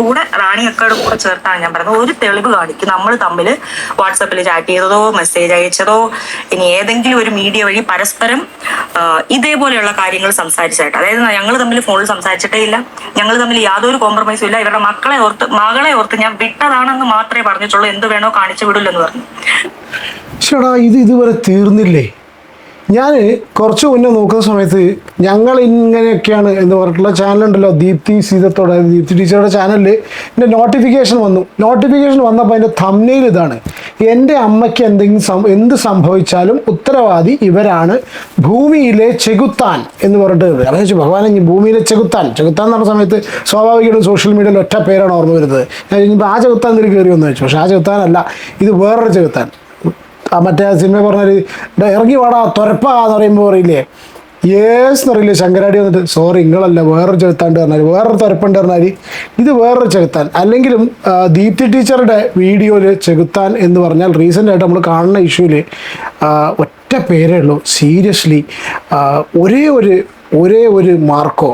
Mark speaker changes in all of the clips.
Speaker 1: കൂടെ റാണിയൊക്കെയുടെ കൂടെ ചേർത്താണ് ഞാൻ പറയുന്നത്. ഒരു തെളിവ് കാണിക്കും നമ്മൾ തമ്മിൽ വാട്സാപ്പിൽ ചാറ്റ് ചെയ്തതോ മെസ്സേജ് അയച്ചതോ ഇനി ഏതെങ്കിലും ഒരു മീഡിയ വഴി പരസ്പരം ഇതേപോലെയുള്ള കാര്യങ്ങൾ സംസാരിച്ചായിട്ട്, അതായത് ഞങ്ങൾ തമ്മിൽ ഫോണിൽ സംസാരിച്ചിട്ടേ ഇല്ല, ഞങ്ങൾ തമ്മിൽ യാതൊരു കോംപ്രമൈസും ഇല്ല. ഇവരുടെ മകളെ ഓർത്ത് ഞാൻ വിട്ടതാണെന്ന് മാത്രമേ പറഞ്ഞിട്ടുള്ളൂ, എന്ത് വേണോ കാണിച്ചു വിടില്ലെന്ന് പറഞ്ഞു.
Speaker 2: ചേട്ടാ ഇത് ഇതുവരെ തീർന്നില്ലേ? ഞാൻ കുറച്ച് മുന്നേ നോക്കുന്ന സമയത്ത് ഞങ്ങൾ ഇങ്ങനെയൊക്കെയാണ് എന്ന് പറഞ്ഞിട്ടുള്ള ചാനലുണ്ടല്ലോ, ദീപ്തി സീതത്തോടെ, ദീപ്തി ടീച്ചറുടെ ചാനലിൽ എൻ്റെ നോട്ടിഫിക്കേഷൻ വന്നു. നോട്ടിഫിക്കേഷൻ വന്നപ്പോൾ അതിൻ്റെ തംബ്നെയിൽ ഇതാണ്: എൻ്റെ അമ്മയ്ക്ക് എന്ത് സംഭവിച്ചാലും ഉത്തരവാദി ഇവരാണ്, ഭൂമിയിലെ ചെകുത്താൻ എന്ന് പറഞ്ഞിട്ട്. അപ്പോൾ ചോദിച്ചു, ഭഗവാനെ ഭൂമിയിലെ ചെകുത്താൻ എന്ന് പറഞ്ഞ സമയത്ത് സ്വാഭാവികമായിട്ടും സോഷ്യൽ മീഡിയയിൽ ഒറ്റ പേരാണ് ഓർമ്മ വരുന്നത്. ഞാൻ ഇനിയിപ്പോൾ ആ ചെകുത്താൻ ഇതിൽ കയറി വന്നു വെച്ചു. പക്ഷേ ആ ചെകുത്താനല്ല, ഇത് വേറൊരു ചെകുത്താൻ. മറ്റേ സിനിമ പറഞ്ഞൊരു ഇറങ്ങി വാടാ തുരപ്പാന്ന് പറയുമ്പോൾ പറയില്ലേ, യേസ് എന്നറിയില്ലേ ശങ്കരാടി വന്നിട്ട്, സോറി നിങ്ങളല്ല വേറൊരു ചെകുത്താണ്ട് പറഞ്ഞാൽ, വേറൊരു തുരപ്പുണ്ട് പറഞ്ഞാൽ ഇത് വേറൊരു ചെകുത്താൻ. അല്ലെങ്കിലും ദീപ്തി ടീച്ചറുടെ വീഡിയോയിൽ ചെകുത്താൻ എന്ന് പറഞ്ഞാൽ റീസെൻ്റായിട്ട് നമ്മൾ കാണുന്ന ഇഷ്യൂവിൽ ഒറ്റ പേരേ ഉള്ളൂ. സീരിയസ്ലി ഒരേ ഒരു മാർക്കോ,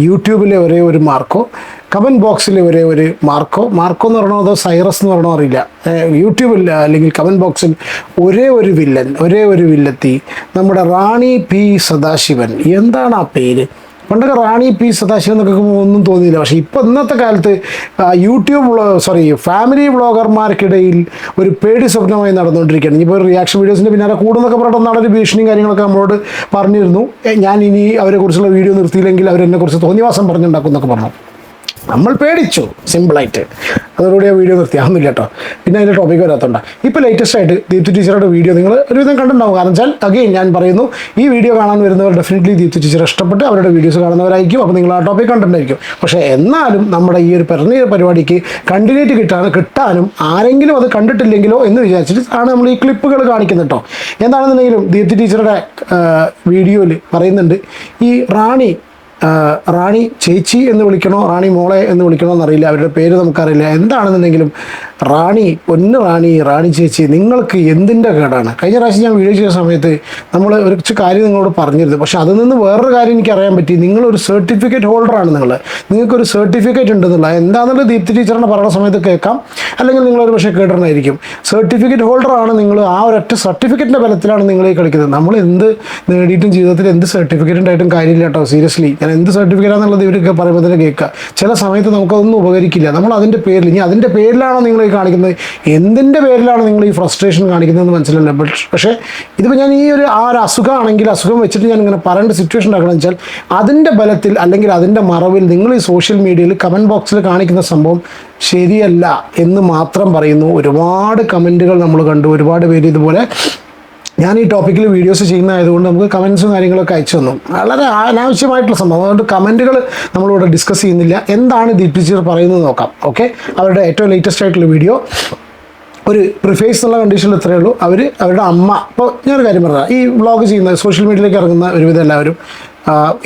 Speaker 2: യൂട്യൂബിലെ ഒരേ ഒരു മാർക്കോ, കമൻറ്റ് ബോക്സിലെ ഒരേ ഒരു മാർക്കോ എന്ന് പറയണോ അതോ സൈറസ് എന്ന് പറയണോ അറിയില്ല, യൂട്യൂബിൽ അല്ലെങ്കിൽ കമൻറ്റ് ബോക്സിൽ ഒരേ ഒരു വില്ലത്തി നമ്മുടെ റാണി പി സദാശിവൻ. എന്താണ് ആ പേര്? പണ്ടൊക്കെ റാണി പി സദാശിവൻ എന്നൊക്കെ ഒന്നും തോന്നിയില്ല. പക്ഷേ ഇപ്പോൾ ഇന്നത്തെ കാലത്ത് ഫാമിലി വ്ളോഗർമാർക്കിടയിൽ ഒരു പേടി സ്വപ്നമായി നടന്നുകൊണ്ടിരിക്കുകയാണ്. ഇനിയിപ്പോൾ റിയാക്ഷൻ വീഡിയോസിൻ്റെ പിന്നാലെ കൂടുന്നൊക്കെ പറഞ്ഞിട്ട് നാളൊരു ഭീഷണിയും കാര്യങ്ങളൊക്കെ നമ്മളോട് പറഞ്ഞിരുന്നു. ഞാൻ ഇനി അവരെക്കുറിച്ചുള്ള വീഡിയോ നിർത്തിയില്ലെങ്കിൽ അവരെന്നെക്കുറിച്ച് തോന്നിവാസം പറഞ്ഞുണ്ടാക്കും എന്നൊക്കെ പറഞ്ഞു. നമ്മൾ പേടിച്ചു സിമ്പിളായിട്ട്. അതോടുകൂടി ആ വീഡിയോ നിർത്തിയാവുന്നില്ല കേട്ടോ. പിന്നെ അതിൻ്റെ ടോപ്പിക്ക് വരാത്തതുകൊണ്ട് ഇപ്പോൾ ലേറ്റസ്റ്റ് ആയിട്ട് ദീപ്തി ടീച്ചറുടെ വീഡിയോ നിങ്ങൾ ഒരുവിധം കണ്ടിട്ടുണ്ടാവും. കാരണം വെച്ചാൽ അഗെയിൻ ഞാൻ പറയുന്നു, ഈ വീഡിയോ കാണാൻ വരുന്നവർ ഡെഫിനറ്റ്ലി ദീപ്തി ടീച്ചർ ഇഷ്ടപ്പെട്ട് അവരുടെ വീഡിയോസ് കാണുന്നവരായിരിക്കും. അപ്പോൾ നിങ്ങൾ ആ ടോപ്പിക് കണ്ടിട്ടുണ്ടായിരിക്കും. പക്ഷേ എന്നാലും നമ്മുടെ ഈ ഒരു പറഞ്ഞ പരിപാടിക്ക് കണ്ടിന്യൂറ്റി കിട്ടാനും ആരെങ്കിലും അത് കണ്ടിട്ടില്ലെങ്കിലോ എന്ന് വിചാരിച്ചിട്ട് ആണ് നമ്മൾ ഈ ക്ലിപ്പുകൾ കാണിക്കുന്നത് കേട്ടോ. എന്താണെന്നുണ്ടെങ്കിലും ദീപ്തി ടീച്ചറുടെ വീഡിയോയിൽ പറയുന്നുണ്ട്, ഈ റാണി ചേച്ചി എന്ന് വിളിക്കണോ റാണി മോളെ എന്ന് വിളിക്കണോ എന്നറിയില്ല, അവരുടെ പേര് നമുക്കറിയില്ല. എന്താണെന്നുണ്ടെങ്കിലും റാണി ചേച്ചി നിങ്ങൾക്ക് എന്തിൻ്റെ കേടാണ്? കഴിഞ്ഞ പ്രാവശ്യം ഞാൻ വീഡിയോ ചെയ്ത സമയത്ത് നമ്മൾ ഒരു കാര്യം നിങ്ങളോട് പറഞ്ഞിരുന്നു. പക്ഷേ അതിൽ നിന്ന് വേറൊരു കാര്യം എനിക്ക് അറിയാൻ പറ്റി. നിങ്ങളൊരു സർട്ടിഫിക്കറ്റ് ഹോൾഡറാണ്. നിങ്ങൾക്കൊരു സർട്ടിഫിക്കറ്റ് ഉണ്ടെന്നുള്ള എന്താണെന്നുള്ളത് ദീപ്തി ടീച്ചറിനെ പറയുന്ന സമയത്ത് കേൾക്കാം, അല്ലെങ്കിൽ നിങ്ങളൊരു പക്ഷേ കേട്ടിട്ടുണ്ടായിരിക്കും. സർട്ടിഫിക്കറ്റ് ഹോൾഡറാണ് നിങ്ങൾ. ആ ഒരൊറ്റ സർട്ടിഫിക്കറ്റിൻ്റെ ബലത്തിലാണ് നിങ്ങൾ ഈ കളിക്കുന്നത്. നമ്മൾ എന്ത് നേടിയിട്ടും ജീവിതത്തിൽ എന്ത് സർട്ടിഫിക്കറ്റ് ഉണ്ടായിട്ടും കാര്യമില്ല കേട്ടോ. സീരിയസ്ലി ഞാൻ എന്ത് സർട്ടിഫിക്കറ്റാണെന്നുള്ളത് ഇവരൊക്കെ പറയുമ്പോൾ തന്നെ കേൾക്കുക. ചില സമയത്ത് നമുക്കതൊന്നും ഉപകരിക്കില്ല. നമ്മൾ അതിൻ്റെ പേരിൽ, ഇനി അതിൻ്റെ പേരിലാണോ നിങ്ങൾ ഈ കാണിക്കുന്നത്, എന്തിൻ്റെ പേരിലാണ് നിങ്ങൾ ഈ ഫ്രസ്ട്രേഷൻ കാണിക്കുന്നതെന്ന് മനസ്സിലല്ല. പക്ഷേ ഇതിപ്പോൾ ഞാൻ ഈ ഒരു അസുഖമാണെങ്കിൽ അസുഖം വെച്ചിട്ട് ഞാൻ ഇങ്ങനെ പറയേണ്ട സിറ്റുവേഷൻ ഉണ്ടാക്കണമെന്ന് വെച്ചാൽ അതിൻ്റെ ബലത്തിൽ അല്ലെങ്കിൽ അതിൻ്റെ മറവിൽ നിങ്ങൾ ഈ സോഷ്യൽ മീഡിയയിൽ കമൻറ്റ് ബോക്സിൽ കാണിക്കുന്ന സംഭവം ശരിയല്ല എന്ന് മാത്രം പറയുന്നു. ഒരുപാട് കമൻറ്റുകൾ നമ്മൾ കണ്ടു. ഒരുപാട് പേര് ഇതുപോലെ ഞാൻ ഈ ടോപ്പിക്കിൽ വീഡിയോസ് ചെയ്യുന്നതായതുകൊണ്ട് നമുക്ക് കമൻസും കാര്യങ്ങളൊക്കെ അയച്ചു തന്നു. വളരെ അനാവശ്യമായിട്ടുള്ള സംഭവം. അതുകൊണ്ട് കമൻറ്റുകൾ നമ്മളിവിടെ ഡിസ്കസ് ചെയ്യുന്നില്ല. എന്താണ് ദീപ്തി ടീച്ചർ പറയുന്നത് നോക്കാം. ഓക്കെ, അവരുടെ ഏറ്റവും ലേറ്റസ്റ്റ് ആയിട്ടുള്ള വീഡിയോ ഒരു പ്രിഫേസ് എന്നുള്ള കണ്ടീഷനിൽ ഇത്രയേ ഉള്ളൂ. അവരുടെ അമ്മ, ഇപ്പോൾ ഞാനൊരു കാര്യം പറഞ്ഞാൽ, ഈ വ്ളോഗ് ചെയ്യുന്ന സോഷ്യൽ മീഡിയയിലേക്ക് ഇറങ്ങുന്ന ഒരുവിധം എല്ലാവരും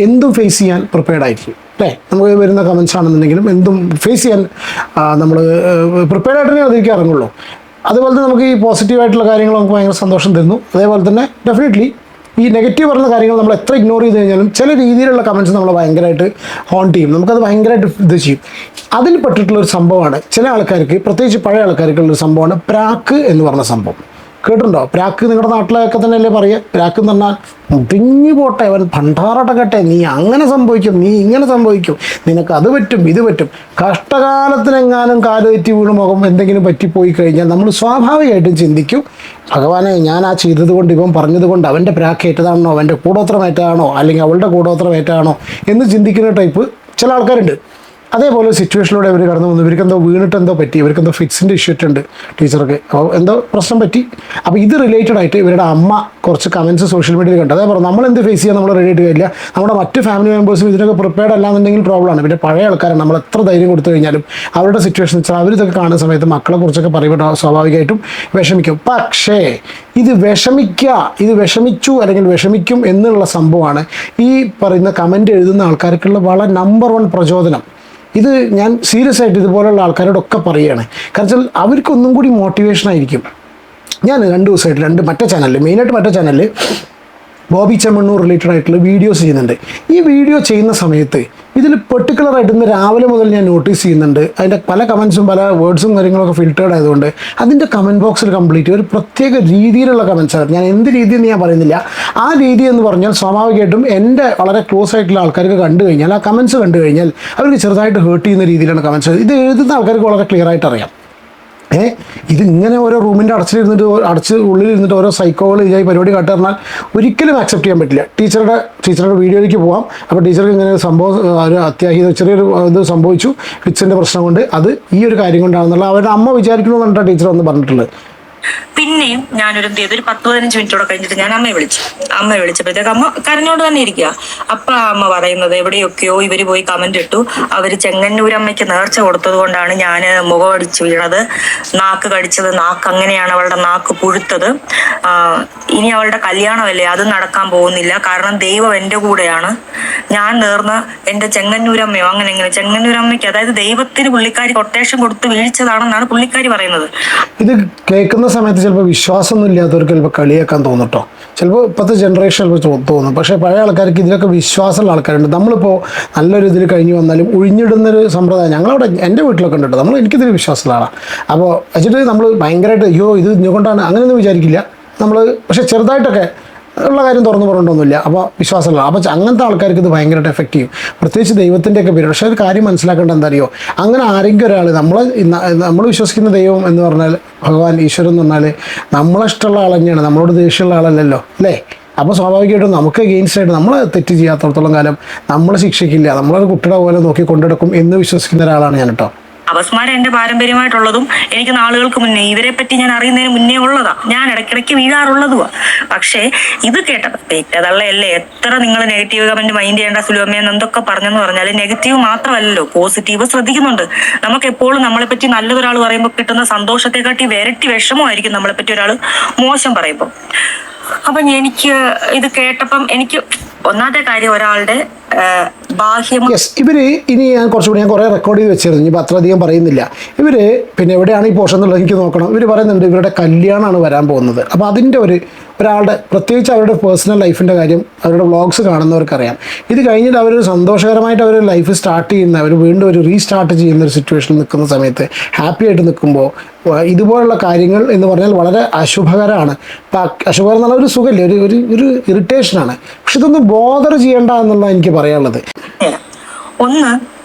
Speaker 2: എന്തും ഫേസ് ചെയ്യാൻ പ്രിപ്പയർഡ് ആയിരിക്കും അല്ലേ? നമുക്ക് വരുന്ന കമൻസ് ആണെന്നുണ്ടെങ്കിലും എന്തും ഫേസ് ചെയ്യാൻ നമ്മൾ പ്രിപ്പയർഡ് ആയിട്ട് തന്നെ അതിലേക്ക് ഇറങ്ങുള്ളൂ. അതുപോലെ തന്നെ നമുക്ക് ഈ പോസിറ്റീവായിട്ടുള്ള കാര്യങ്ങൾ നമുക്ക് ഭയങ്കര സന്തോഷം തരുന്നു. അതേപോലെ തന്നെ ഡെഫിനറ്റ്ലി ഈ നെഗറ്റീവ് പറഞ്ഞ കാര്യങ്ങൾ നമ്മൾ എത്ര ഇഗ്നോർ ചെയ്ത് കഴിഞ്ഞാലും ചില രീതിയിലുള്ള കമൻറ്റ്സ് നമ്മൾ ഭയങ്കരമായിട്ട് ഹോണ്ട് ചെയ്യും. നമുക്കത് ഭയങ്കരമായിട്ട് ഇത് ചെയ്യും. അതിൽ പെട്ടിട്ടുള്ളൊരു സംഭവമാണ് ചില ആൾക്കാർക്ക്, പ്രത്യേകിച്ച് പഴയ ആൾക്കാർക്കുള്ളൊരു സംഭവമാണ് പ്രാക്ക് എന്ന് പറഞ്ഞ സംഭവം. കേട്ടിട്ടുണ്ടോ? പ്രാക്ക് നിങ്ങളുടെ നാട്ടിലൊക്കെ തന്നെയല്ലേ പറയുക? പ്രാക്ക് എന്ന് പറഞ്ഞാൽ മുടിഞ്ഞു പോട്ടെ, അവൻ ഭണ്ഡാറടക്കട്ടെ, നീ അങ്ങനെ സംഭവിക്കും, നീ ഇങ്ങനെ സംഭവിക്കും, നിനക്ക് അത് പറ്റും, ഇത് പറ്റും. കഷ്ടകാലത്തിനെങ്ങാനും കാല് തെറ്റി വീണ് മുഖം എന്തെങ്കിലും പറ്റിപ്പോയി കഴിഞ്ഞാൽ നമ്മൾ സ്വാഭാവികമായിട്ടും ചിന്തിക്കും, ഭഗവാനെ ഞാൻ ആ ചെയ്തത് കൊണ്ട് ഇവൻ പറഞ്ഞത് കൊണ്ട് അവൻ്റെ പ്രാക്ക് ഏറ്റതാണോ, അവൻ്റെ കൂടോത്രമേറ്റാണോ, അല്ലെങ്കിൽ അവളുടെ കൂടോത്രമേറ്റാണോ എന്ന് ചിന്തിക്കുന്ന ടൈപ്പ് ചില ആൾക്കാരുണ്ട്. അതേപോലെ സിറ്റുവേഷനിലൂടെ ഇവർ കടന്നു വന്നു. ഇവർക്കെന്തോ വീണിട്ട് എന്തോ പറ്റി, ഇവർക്കെന്തോ ഫിക്സിൻ്റെ ഇഷ്യൂ ഉണ്ട് ടീച്ചർക്ക്, അപ്പോൾ എന്തോ പ്രശ്നം പറ്റി. അപ്പോൾ ഇത് റിലേറ്റഡ് ആയിട്ട് ഇവരുടെ അമ്മ കുറച്ച് കമൻറ്റ്സ് സോഷ്യൽ മീഡിയയിൽ കണ്ടു. അതേപോലെ നമ്മൾ എന്ത് ഫേസ് ചെയ്യാൻ നമ്മൾ റെഡി ആയിട്ട് കഴിയില്ല. നമ്മുടെ മറ്റ് ഫാമിലി മെമ്പേഴ്സും ഇതിനൊക്കെ പ്രിപ്പയർഡ് അല്ലാന്നുണ്ടെങ്കിൽ പ്രോബ്ലമാണ്. പിന്നെ പഴയ ആൾക്കാരാണ്, നമ്മൾ എത്ര ധൈര്യം കൊടുത്തു കഴിഞ്ഞാലും അവരുടെ സിറ്റുവേഷൻ വെച്ചാൽ അവരിതൊക്കെ കാണുന്ന സമയത്ത് മക്കളെ കുറിച്ചൊക്കെ പറയുമ്പോൾ സ്വാഭാവികമായിട്ടും വിഷമിക്കും. പക്ഷേ ഇത് വിഷമിച്ചു അല്ലെങ്കിൽ വിഷമിക്കും എന്നുള്ള സംഭവമാണ് ഈ പറയുന്ന കമൻറ്റ് എഴുതുന്ന ആൾക്കാർക്കുള്ള വളരെ നമ്പർ 1 പ്രചോദനം. ഇത് ഞാൻ സീരിയസ് ആയിട്ട് ഇതുപോലുള്ള ആൾക്കാരോടൊക്കെ പറയുകയാണ്. കാരണം വെച്ചാൽ അവർക്കൊന്നും കൂടി മോട്ടിവേഷൻ ആയിരിക്കും. ഞാൻ 2 ദിവസമായിട്ട് മറ്റേ ചാനലിൽ ബോബി ചെമ്മണ്ണൂർ റിലേറ്റഡ് ആയിട്ടുള്ള വീഡിയോസ് ചെയ്യുന്നുണ്ട്. ഈ വീഡിയോ ചെയ്യുന്ന സമയത്ത് ഇതിൽ പെർട്ടിക്കുലറായിട്ട് ഇന്ന് രാവിലെ മുതൽ ഞാൻ നോട്ടീസ് ചെയ്യുന്നുണ്ട്, അതിൻ്റെ പല കമൻസും പല വേർഡ്സും കാര്യങ്ങളൊക്കെ ഫിൽറ്റേർഡ് ആയതുകൊണ്ട് അതിൻ്റെ കമൻറ്റ് ബോക്സിൽ കംപ്ലീറ്റ് ഒരു പ്രത്യേക രീതിയിലുള്ള കമൻസാണ്. ഞാൻ എന്ത് രീതിയെന്ന് ഞാൻ പറയുന്നില്ല. ആ രീതി എന്ന് പറഞ്ഞാൽ സ്വാഭാവികമായിട്ടും എൻ്റെ വളരെ ക്ലോസ് ആയിട്ടുള്ള ആൾക്കാർക്ക് കണ്ടു കഴിഞ്ഞാൽ, ആ കമൻസ് കണ്ടു കഴിഞ്ഞാൽ അവർക്ക് ചെറുതായിട്ട് ഹേർട്ട് ചെയ്യുന്ന രീതിയിലാണ് കമൻസ്. ഇത് എഴുതുന്ന ആൾക്കാർക്ക് വളരെ ക്ലിയർ ആയിട്ട് അറിയാം. ഇതിങ്ങനെ ഓരോ റൂമിൻ്റെ അടച്ച് ഉള്ളിലിരുന്നിട്ട് ഓരോ സൈക്കോകൾ ഇതായി പരിപാടി കാട്ടുകയാൽ ഒരിക്കലും ആക്സെപ്റ്റ് ചെയ്യാൻ പറ്റില്ല. ടീച്ചറുടെ വീഡിയോയിലേക്ക് പോകാം. അപ്പോൾ ടീച്ചർക്ക് ഇങ്ങനെ സംഭവം ഒരു അത്യാഹിതം ചെറിയൊരു ഇത് സംഭവിച്ചു, ഫിക്സിൻ്റെ പ്രശ്നം കൊണ്ട്, അത് ഈ ഒരു കാര്യം കൊണ്ടാണെന്നുള്ള അവരുടെ അമ്മ വിചാരിക്കണമെന്നാണ് ടീച്ചർ വന്ന് പറഞ്ഞിട്ടുള്ളത്.
Speaker 1: പിന്നെയും ഞാനൊരു എന്ത് ചെയ്തു, ഒരു 10-15 മിനിറ്റോടെ കഴിഞ്ഞിട്ട് ഞാൻ അമ്മയെ വിളിച്ചപ്പോഴത്തേക്ക് അമ്മ കരഞ്ഞോണ്ട് തന്നെ ഇരിക്കുക. അപ്പൊ അമ്മ പറയുന്നത് എവിടെയൊക്കെയോ ഇവര് പോയി കമന്റ് ഇട്ടു, അവര് ചെങ്ങന്നൂരമ്മയ്ക്ക് നേർച്ച കൊടുത്തത് കൊണ്ടാണ് ഞാൻ മുഖമടിച്ച് വീണത്, നാക്ക് കടിച്ചത്, നാക്ക് അങ്ങനെയാണ് അവളുടെ നാക്ക് പുഴുത്തത്, ഇനി അവളുടെ കല്യാണമല്ലേ അത് നടക്കാൻ പോകുന്നില്ല, കാരണം ദൈവം എൻ്റെ കൂടെയാണ്, ഞാൻ നേർന്ന് എൻ്റെ ചെങ്ങന്നൂരമ്മയോ അങ്ങനെ ചെങ്ങന്നൂരമ്മയ്ക്ക്, അതായത് ദൈവത്തിന് പുള്ളിക്കാരി കൊട്ടേഷൻ കൊടുത്ത് വീഴ്ചതാണെന്നാണ് പുള്ളിക്കാരി പറയുന്നത്.
Speaker 2: ഇത് കേൾക്കുന്ന സമയത്ത് ചിലപ്പോൾ വിശ്വാസമൊന്നും ഇല്ലാത്തവർക്ക് ചിലപ്പോൾ കളിയാക്കാൻ തോന്നിട്ടോ, ചിലപ്പോൾ ഇപ്പോഴത്തെ ജനറേഷൻ ചിലപ്പോൾ തോന്നും. പക്ഷേ പഴയ ആൾക്കാർക്ക് ഇതിലൊക്കെ വിശ്വാസമുള്ള ആൾക്കാരുണ്ട്. നമ്മളിപ്പോൾ നല്ലൊരു ഇതിൽ കഴിഞ്ഞ് വന്നാലും ഒഴിഞ്ഞിടുന്നൊരു സമ്പ്രദായം ഞങ്ങളവിടെ എൻ്റെ വീട്ടിലൊക്കെ ഉണ്ട്. എനിക്കിതിൽ വിശ്വാസമുള്ള ആളാണ്. അപ്പോൾ വെച്ചിട്ട് നമ്മൾ ഭയങ്കരമായിട്ട് അയ്യോ ഇത് ഇന്നുകൊണ്ടാണ് അങ്ങനെയൊന്നും വിചാരിക്കില്ല നമ്മൾ. പക്ഷേ ചെറുതായിട്ടൊക്കെ ഉള്ള കാര്യം തുറന്നു പറഞ്ഞിട്ടൊന്നുമില്ല. അപ്പോൾ വിശ്വാസമുള്ള, അപ്പോൾ അങ്ങനത്തെ ആൾക്കാർക്ക് ഇത് ഭയങ്കരമായിട്ട് എഫക്റ്റ് ചെയ്യും, പ്രത്യേകിച്ച് ദൈവത്തിൻ്റെയൊക്കെ പേര്. പക്ഷേ ഒരു കാര്യം മനസ്സിലാക്കേണ്ട എന്താ അറിയോ, അങ്ങനെ ആരെങ്കിലും ഒരാൾ നമ്മൾ വിശ്വസിക്കുന്ന ദൈവം എന്ന് പറഞ്ഞാൽ, ഭഗവാൻ ഈശ്വരൻ എന്ന് പറഞ്ഞാൽ നമ്മളിഷ്ടമുള്ള ആൾ തന്നെയാണ്, നമ്മളോട് ദേഷ്യമുള്ള ആളല്ലല്ലോ അല്ലേ? അപ്പോൾ സ്വാഭാവികമായിട്ടും നമുക്ക് എഗെയിൻസ്റ്റ് ആയിട്ട് നമ്മൾ തെറ്റ് ചെയ്യാത്തടത്തോളം കാലം നമ്മളെ ശിക്ഷിക്കില്ല, നമ്മളൊരു കുട്ടിയുടെ പോലെ നോക്കി കൊണ്ടെടുക്കും എന്ന് വിശ്വസിക്കുന്ന ഒരാളാണ് ഞാൻ കേട്ടോ.
Speaker 1: അപസ്മാരം എന്റെ പാരമ്പര്യമായിട്ടുള്ളതും എനിക്ക് നാളുകൾക്ക് മുന്നേ ഇവരെ പറ്റി ഞാൻ അറിയുന്നതിന് മുന്നേ ഉള്ളതാ, ഞാൻ ഇടയ്ക്കിടയ്ക്ക് വീഴാറുള്ളതുവാ. പക്ഷേ ഇത് കേട്ടത് തെറ്റതള്ളയല്ലേ, എത്ര നിങ്ങൾ നെഗറ്റീവ് കമന്റ് മൈൻഡ് ചെയ്യേണ്ട സുലുവമ്മയെന്ന് എന്തൊക്കെ പറഞ്ഞെന്ന് പറഞ്ഞാൽ നെഗറ്റീവ് മാത്രമല്ലല്ലോ പോസിറ്റീവ് ശ്രദ്ധിക്കുന്നുണ്ട്. നമുക്ക് എപ്പോഴും നമ്മളെ പറ്റി നല്ലൊരാൾ പറയുമ്പോൾ കിട്ടുന്ന സന്തോഷത്തെക്കാട്ടി ഇരട്ടി വിഷമമായിരിക്കും നമ്മളെ പറ്റി ഒരാൾ മോശം പറയുമ്പോൾ. അപ്പൊ എനിക്ക് ഇത് കേട്ടപ്പം എനിക്ക് ഒന്നാമത്തെ കാര്യം ഒരാളുടെ
Speaker 2: ഇവര് ഇനി ഞാൻ കുറേ റെക്കോർഡ് ചെയ്ത് വെച്ചിരുന്നു, ഇനിയിപ്പോൾ അത്രയധികം പറയുന്നില്ല. ഇവര് പിന്നെ എവിടെയാണ് ഈ പോർഷൻ എന്നുള്ളത് എനിക്ക് നോക്കണം. ഇവർ പറയുന്നുണ്ട് ഇവരുടെ കല്യാണമാണ് വരാൻ പോകുന്നത്. അപ്പോൾ അതിൻ്റെ ഒരാളുടെ പ്രത്യേകിച്ച് അവരുടെ പേഴ്സണൽ ലൈഫിൻ്റെ കാര്യം അവരുടെ വ്ളോഗ്സ് കാണുന്നവർക്കറിയാം. ഇത് കഴിഞ്ഞിട്ട് അവർ സന്തോഷകരമായിട്ട് അവർ ലൈഫ് സ്റ്റാർട്ട് ചെയ്യുന്ന, അവർ വീണ്ടും ഒരു റീസ്റ്റാർട്ട് ചെയ്യുന്ന ഒരു സിറ്റുവേഷനിൽ നിൽക്കുന്ന സമയത്ത് ഹാപ്പി ആയിട്ട് നിൽക്കുമ്പോൾ ഇതുപോലുള്ള കാര്യങ്ങൾ എന്ന് പറഞ്ഞാൽ വളരെ അശുഭകരമാണ്. അശുഭകരം എന്നുള്ള ഒരു സുഖമില്ല, ഒരു ഇറിറ്റേഷനാണ്. പക്ഷെ ഇതൊന്നും ബോധർ ചെയ്യേണ്ട എന്നുള്ള എനിക്ക് പറയാനുള്ളത്.
Speaker 1: ഒന്ന്,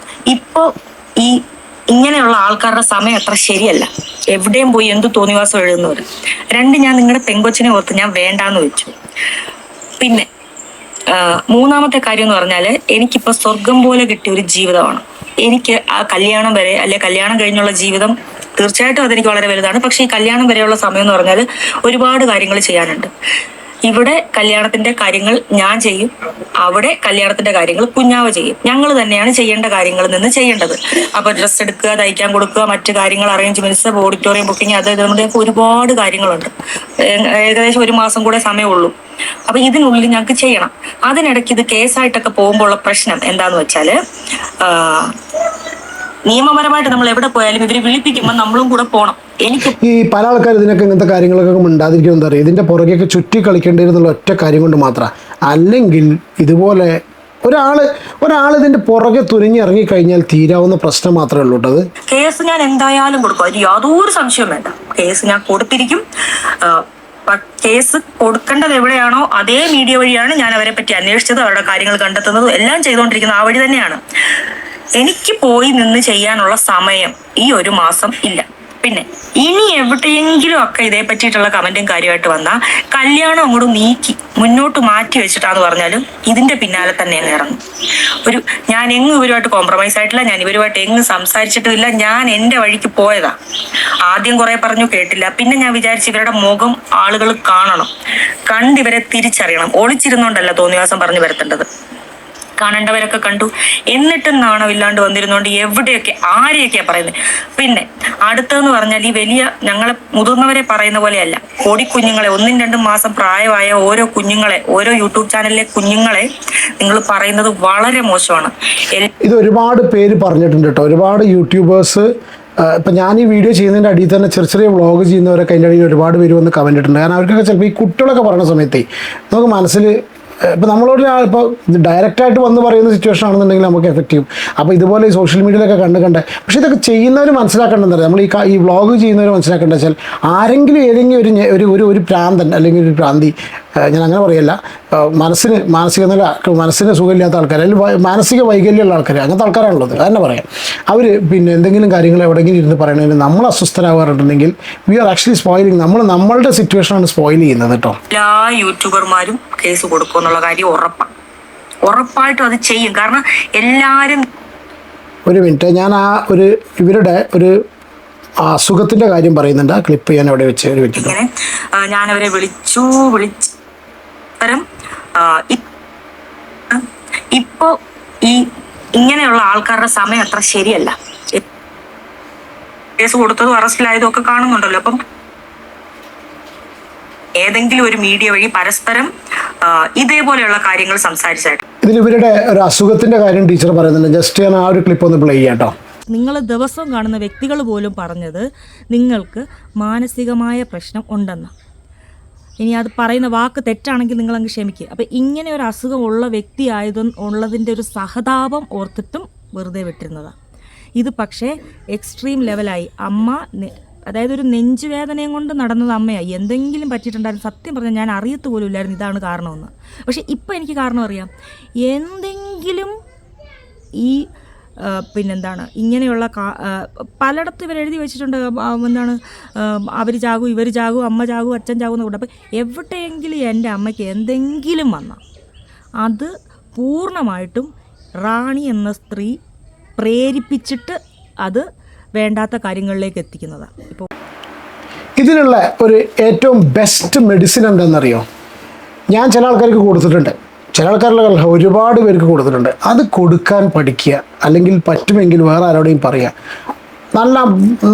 Speaker 1: ഇപ്പോ ഈ ഇങ്ങനെയുള്ള ആൾക്കാരുടെ സമയം അത്ര ശരിയല്ല, എവിടെയും പോയി എന്ത് തോന്നിവാസം എഴുതുന്നവർ. രണ്ട്, ഞാൻ നിങ്ങളുടെ പെങ്കൊച്ചിനെ ഓർത്ത് ഞാൻ വേണ്ടാന്ന് വെച്ചു. പിന്നെ മൂന്നാമത്തെ കാര്യം എന്ന് പറഞ്ഞാല് എനിക്കിപ്പോ സ്വർഗം പോലെ കിട്ടിയ ഒരു ജീവിതമാണ്. എനിക്ക് ആ കല്യാണം വരെ അല്ലെ കല്യാണം കഴിഞ്ഞുള്ള ജീവിതം തീർച്ചയായിട്ടും അതെനിക്ക് വളരെ വലുതാണ്. പക്ഷെ ഈ കല്യാണം വരെയുള്ള സമയം എന്ന് പറഞ്ഞാൽ ഒരുപാട് കാര്യങ്ങൾ ചെയ്യാനുണ്ട്. ഇവിടെ കല്യാണത്തിന്റെ കാര്യങ്ങൾ ഞാൻ ചെയ്യും, അവിടെ കല്യാണത്തിന്റെ കാര്യങ്ങൾ കുഞ്ഞാവ് ചെയ്യും. ഞങ്ങൾ തന്നെയാണ് ചെയ്യേണ്ട കാര്യങ്ങളിൽ നിന്ന് ചെയ്യേണ്ടത്. അപ്പൊ ഡ്രസ്സ് എടുക്കുക, തയ്ക്കാൻ കൊടുക്കുക, മറ്റു കാര്യങ്ങൾ അറേഞ്ച്മെന്റ്സ്, ഓഡിറ്റോറിയം ബുക്കിംഗ്, അത് നമ്മുടെ ഒരുപാട് കാര്യങ്ങളുണ്ട്. ഏകദേശം 1 മാസം കൂടെ സമയമുള്ളൂ. അപ്പൊ ഇതിനുള്ളിൽ ഞങ്ങൾക്ക് ചെയ്യണം. അതിനിടയ്ക്ക് ഇത് കേസായിട്ടൊക്കെ പോകുമ്പോഴുള്ള പ്രശ്നം എന്താന്ന് വെച്ചാല്, നിയമപരമായിട്ട് നമ്മൾ എവിടെ പോയാലും ഇവര് വിളിപ്പിക്കുമ്പോൾ നമ്മളും കൂടെ പോകണം.
Speaker 2: ഈ പല ആൾക്കാർ ഇതിനൊക്കെ ഇങ്ങനത്തെ കാര്യങ്ങളൊക്കെ മിണ്ടാതിരിക്കും. എന്താ പറയുക, ഇതിൻ്റെ പുറകെയൊക്കെ ചുറ്റി കളിക്കേണ്ടിയിരുന്നുള്ള ഒറ്റ കാര്യം കൊണ്ട് മാത്രമാണ്. അല്ലെങ്കിൽ ഇതുപോലെ ഒരാൾ ഇതിന്റെ പുറകെ തുനിഞ്ഞിറങ്ങിക്കഴിഞ്ഞാൽ തീരാവുന്ന പ്രശ്നം മാത്രമേ ഉള്ളൂ കേട്ടത്.
Speaker 1: കേസ് ഞാൻ എന്തായാലും കൊടുക്കും, അതിൽ യാതൊരു സംശയവും വേണ്ട. കേസ് ഞാൻ കൊടുത്തിരിക്കും. കേസ് കൊടുക്കേണ്ടത് എവിടെയാണോ അതേ മീഡിയ വഴിയാണ് ഞാൻ അവരെ പറ്റി അന്വേഷിച്ചത്, അവരുടെ കാര്യങ്ങൾ കണ്ടെത്തുന്നതും എല്ലാം ചെയ്തുകൊണ്ടിരിക്കുന്നത് ആ വഴി തന്നെയാണ്. എനിക്ക് പോയി നിന്ന് ചെയ്യാനുള്ള സമയം ഈ 1 മാസം ഇല്ല. പിന്നെ ഇനി എവിടെയെങ്കിലും ഒക്കെ ഇതേ പറ്റിയിട്ടുള്ള കമന്റും കാര്യമായിട്ട് വന്നാൽ കല്യാണം അങ്ങോട്ട് നീക്കി മുന്നോട്ട് മാറ്റി വെച്ചിട്ടാന്ന് പറഞ്ഞാലും ഇതിന്റെ പിന്നാലെ തന്നെ അങ്ങ് ഇറങ്ങും. ഞാൻ എങ്ങും ഇവരുമായിട്ട് കോംപ്രമൈസ് ആയിട്ടില്ല, ഞാൻ ഇവരുമായിട്ട് എങ്ങും സംസാരിച്ചിട്ടില്ല. ഞാൻ എൻ്റെ വഴിക്ക് പോയതാ. ആദ്യം കുറെ പറഞ്ഞു, കേട്ടില്ല. പിന്നെ ഞാൻ വിചാരിച്ചു ഇവരുടെ മുഖം ആളുകൾ കാണണം, കണ്ടിവരെ തിരിച്ചറിയണം. ഒളിച്ചിരുന്നോണ്ടല്ല തോന്നിവാസം പറഞ്ഞു വരുത്തേണ്ടത്. കാണേണ്ടവരൊക്കെ കണ്ടു. എന്നിട്ടും നാണമില്ലാണ്ട് വന്നിരുന്നോണ്ട് എവിടെയൊക്കെ ആരെയൊക്കെയാ പറയുന്നത്. പിന്നെ അടുത്തെന്ന് പറഞ്ഞാൽ ഈ വലിയ ഞങ്ങളെ മുതിർന്നവരെ പറയുന്ന പോലെയല്ല, കോടിക്കുഞ്ഞുങ്ങളെ 1-2 മാസം പ്രായമായ ഓരോ കുഞ്ഞുങ്ങളെ, ഓരോ യൂട്യൂബ് ചാനലിലെ കുഞ്ഞുങ്ങളെ നിങ്ങൾ പറയുന്നത് വളരെ മോശമാണ്.
Speaker 2: ഇത് ഒരുപാട് പേര് പറഞ്ഞിട്ടുണ്ട് കേട്ടോ. ഒരുപാട് യൂട്യൂബേഴ്സ് ഇപ്പം ഞാൻ ഈ വീഡിയോ ചെയ്യുന്നതിൻ്റെ അടിയിൽ തന്നെ ചെറിയ വ്ളോഗ് ചെയ്യുന്നവരൊക്കെ അതിൻ്റെ അടിയിൽ ഒരുപാട് പേര് വന്ന് കമൻറ്റ് ഇട്ടുണ്ട്. കാരണം അവർക്കൊക്കെ ചിലപ്പോൾ ഈ കുട്ടികളൊക്കെ പറയുന്ന സമയത്തേ നമുക്ക് മനസ്സിൽ ഇപ്പോൾ നമ്മളോട് ഇപ്പോൾ ഡയറക്റ്റായിട്ട് വന്ന് പറയുന്ന സിറ്റുവേഷൻ ആണെന്നുണ്ടെങ്കിൽ നമുക്ക് എഫക്റ്റ് ചെയ്യും. അപ്പോൾ ഇതുപോലെ ഈ സോഷ്യൽ മീഡിയയിലൊക്കെ കണ്ട് പക്ഷേ ഇതൊക്കെ ചെയ്യുന്നവർ മനസ്സിലാക്കേണ്ടത് നമ്മൾ ഈ വ്ളോഗ് ചെയ്യുന്നവർ മനസ്സിലാക്കേണ്ടത് വെച്ചാൽ ആരെങ്കിലും ഏതെങ്കിലും ഒരു പ്രാന്തൻ അല്ലെങ്കിൽ ഒരു പ്രാന്തി, ഞാൻ അങ്ങനെ പറയല്ല, മനസ്സിന് സുഖമില്ലാത്ത ആൾക്കാർ അല്ലെങ്കിൽ മാനസിക വൈകല്യമുള്ള ആൾക്കാർ, അങ്ങനത്തെ ആൾക്കാരാണുള്ളത്, അതന്നെ പറയാം. അവർ പിന്നെ എന്തെങ്കിലും കാര്യങ്ങൾ എവിടെയെങ്കിലും ഇരുന്ന് പറയണതിന് നമ്മൾ അസ്വസ്ഥരാകാറുണ്ടെങ്കിൽ വി ആർ ആക്ച്വലി സ്പോയിലിംഗ്, നമ്മളുടെ സിറ്റുവേഷനാണ് സ്പോയിൽ ചെയ്യുന്നത് കേട്ടോ.
Speaker 1: എല്ലാ യൂട്യൂബർമാരും കേസ് കൊടുക്കും എന്നുള്ള കാര്യം ഉറപ്പായിട്ടും അത് ചെയ്യും. കാരണം എല്ലാവരും
Speaker 2: ഒരു മിനിറ്റ്, ഞാൻ ഇവരുടെ ഒരു അസുഖത്തിൻ്റെ കാര്യം പറയുന്നുണ്ട്. ആ ക്ലിപ്പ് ഞാൻ അവിടെ വെച്ച് ഒരു മിനിറ്റ്.
Speaker 1: ഇങ്ങനെ ഞാനവരെ വിളിച്ചു ഇപ്പോ ഈ ഇങ്ങനെയുള്ള ആൾക്കാരുടെ സമയം അത്ര ശരിയല്ല. കേസ് കൊടുത്തതും അറസ്റ്റിലായതും ഒക്കെ കാണുന്നുണ്ടല്ലോ. അപ്പം ഏതെങ്കിലും ഒരു മീഡിയ വഴി പരസ്പരം ഇതേപോലെയുള്ള കാര്യങ്ങൾ സംസാരിച്ചായിട്ട്
Speaker 2: ഇതിൽ ഇവരുടെ ഒരു അസുഖത്തിന്റെ കാര്യം ടീച്ചർ പറയുന്നുണ്ട്. ജസ്റ്റ് ഞാൻ ആ ഒരു ക്ലിപ്പ് ഒന്ന് പ്ലേ ചെയ്യാം കേട്ടോ.
Speaker 3: നിങ്ങൾ ദിവസവും കാണുന്ന വ്യക്തികൾ പോലും പറഞ്ഞത് നിങ്ങൾക്ക് മാനസികമായ പ്രശ്നം ഉണ്ടെന്ന്. ഇനി അത് പറയുന്ന വാക്ക് തെറ്റാണെങ്കിൽ നിങ്ങളങ്ങ് ക്ഷമിക്കുക. അപ്പം ഇങ്ങനെ ഒരു അസുഖമുള്ള വ്യക്തി ഉള്ളതിൻ്റെ ഒരു സഹതാപം ഓർത്തിട്ടും വെറുതെ വിട്ടിരുന്നതാണ്. ഇത് പക്ഷേ എക്സ്ട്രീം ലെവലായി. അതായത് ഒരു നെഞ്ചുവേദനയും കൊണ്ട് നടന്നത് അമ്മയായി. എന്തെങ്കിലും പറ്റിയിട്ടുണ്ടായിരുന്നു, സത്യം പറഞ്ഞാൽ ഞാൻ അറിയത്ത് പോലും ഇല്ലായിരുന്നു ഇതാണ് കാരണമെന്ന്. പക്ഷേ ഇപ്പം എനിക്ക് കാരണം അറിയാം. എന്തെങ്കിലും ഈ പിന്നെന്താണ് ഇങ്ങനെയുള്ള പലയിടത്തും ഇവർ എഴുതി വെച്ചിട്ടുണ്ട്, എന്താണ് അവർ ചാകും, ഇവർ ചാകും, അമ്മ ചാകും, അച്ഛൻ ചാകും എന്ന് കൂടെ. അപ്പം എവിടെയെങ്കിലും എൻ്റെ അമ്മയ്ക്ക് എന്തെങ്കിലും വന്നാൽ അത് പൂർണ്ണമായിട്ടും റാണി എന്ന സ്ത്രീ പ്രേരിപ്പിച്ചിട്ട് അത് വേണ്ടാത്ത കാര്യങ്ങളിലേക്ക് എത്തിക്കുന്നതാണ്. ഇപ്പോൾ
Speaker 2: ഇതിനുള്ള ഒരു ഏറ്റവും ബെസ്റ്റ് മെഡിസിൻ എന്താണെന്നറിയോ? ഞാൻ ചില ആൾക്കാർക്ക് കൊടുത്തിട്ടുണ്ട്, ചില ആൾക്കാരുടെ ഒരുപാട് പേർക്ക് കൊടുത്തിട്ടുണ്ട്. അത് കൊടുക്കാൻ പഠിക്കുക, അല്ലെങ്കിൽ പറ്റുമെങ്കിൽ വേറെ ആരോടെയും പറയുക.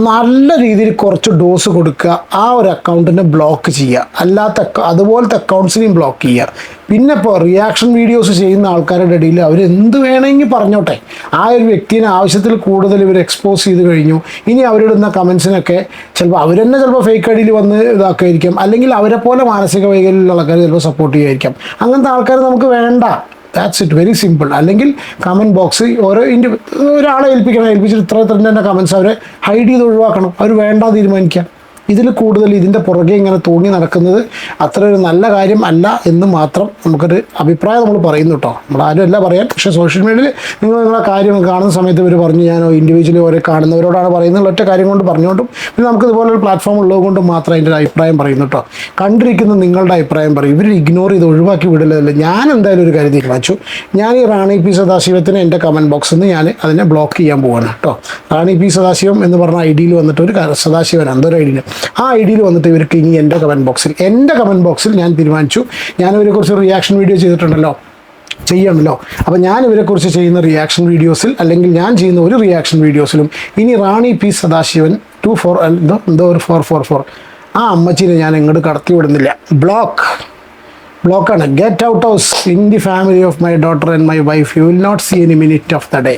Speaker 2: നല്ല രീതിയിൽ കുറച്ച് ഡോസ് കൊടുക്കുക, ആ ഒരു അക്കൗണ്ടിനെ ബ്ലോക്ക് ചെയ്യുക, അതുപോലത്തെ അക്കൗണ്ട്സിനെയും ബ്ലോക്ക് ചെയ്യുക. പിന്നെ ഇപ്പോൾ റിയാക്ഷൻ വീഡിയോസ് ചെയ്യുന്ന ആൾക്കാരുടെ ഇടയിൽ അവരെന്ത് വേണമെങ്കിൽ പറഞ്ഞോട്ടെ, ആ ഒരു വ്യക്തിനെ ആവശ്യത്തിൽ കൂടുതൽ ഇവർ എക്സ്പോസ് ചെയ്ത് കഴിഞ്ഞു. ഇനി അവരിടുന്ന കമൻസിനൊക്കെ ചിലപ്പോൾ ഫേക്ക് ഐഡിയിൽ വന്ന് ഇതാക്കുമായിരിക്കാം, അല്ലെങ്കിൽ അവരെ പോലെ മാനസിക വൈകല്യമുള്ള ആൾക്കാർ ചിലപ്പോൾ സപ്പോർട്ട് ചെയ്യുമായിരിക്കാം. അങ്ങനത്തെ ആൾക്കാർ നമുക്ക് വേണ്ട. That's it, very simple. അല്ലെങ്കിൽ കമൻറ്റ് ബോക്സ് ഒരാളെ ഏൽപ്പിച്ചിട്ട് ഇത്ര തന്നെ കമൻറ്റ്സ് അവരെ ഹൈഡ് ചെയ്ത് ഒഴിവാക്കണം. അവർ വേണ്ട തീരുമാനിക്കാം. ഇതിൽ കൂടുതൽ ഇതിൻ്റെ പുറകെ ഇങ്ങനെ തൂങ്ങി നടക്കുന്നത് അത്ര ഒരു നല്ല കാര്യം അല്ല എന്ന് മാത്രം നമുക്കൊരു അഭിപ്രായം നമ്മൾ പറയുന്നു കേട്ടോ. നമ്മളാരും അല്ല പറയാൻ, പക്ഷേ സോഷ്യൽ മീഡിയയിൽ നിങ്ങളെ കാര്യം കാണുന്ന സമയത്ത് ഇവർ പറഞ്ഞു, ഞാൻ ഇൻഡിവിജ്വലി ഓരോ കാണുന്നവരോടാണ് പറയുന്നത് ഒറ്റ കാര്യം കൊണ്ട് പറഞ്ഞുകൊണ്ടും പിന്നെ നമുക്ക് ഇതുപോലൊരു പ്ലാറ്റ്ഫോം ഉള്ളതുകൊണ്ടും മാത്രം അതിൻ്റെ ഒരു അഭിപ്രായം പറയുന്നു കേട്ടോ. കണ്ടിരിക്കുന്ന നിങ്ങളുടെ അഭിപ്രായം പറയും. ഇവർ ഇഗ്നോർ ചെയ്ത് ഒഴിവാക്കി വിടില്ലതല്ല. ഞാൻ എന്തായാലും ഒരു കാര്യം തീരുമാനിച്ചു, ഞാൻ ഈ റാണി പി സദാശിവത്തിന് എൻ്റെ കമൻറ്റ് ബോക്സിൽ നിന്ന് ഞാൻ അതിനെ ബ്ലോക്ക് ചെയ്യാൻ പോവാണ് കേട്ടോ. റാണി പി സദാശിവം എന്ന് പറഞ്ഞ ഐഡിയിൽ വന്നിട്ട് ഒരു സദാശിവൻ എന്തൊരു ഐഡിയിൽ, ആ ഐഡിയിൽ വന്നിട്ട് ഇവർക്ക് ഇനി എൻ്റെ കമൻറ്റ് ബോക്സിൽ ഞാൻ തീരുമാനിച്ചു, ഞാൻ ഇവരെക്കുറിച്ച് റിയാക്ഷൻ വീഡിയോ ചെയ്യണമല്ലോ. അപ്പോൾ ഞാൻ ഇവരെക്കുറിച്ച് ചെയ്യുന്ന റിയാക്ഷൻ വീഡിയോസിൽ, അല്ലെങ്കിൽ ഞാൻ ചെയ്യുന്ന ഒരു റിയാക്ഷൻ വീഡിയോസിലും ഇനി റാണി പി സദാശിവൻ 444 ആ അമ്മച്ചീനെ ഞാൻ എങ്ങോട്ട് കടത്തി വിടുന്നില്ല. ബ്ലോക്കാണ്. Get out house in the family of my daughter and my wife. You will not see any minute of the day.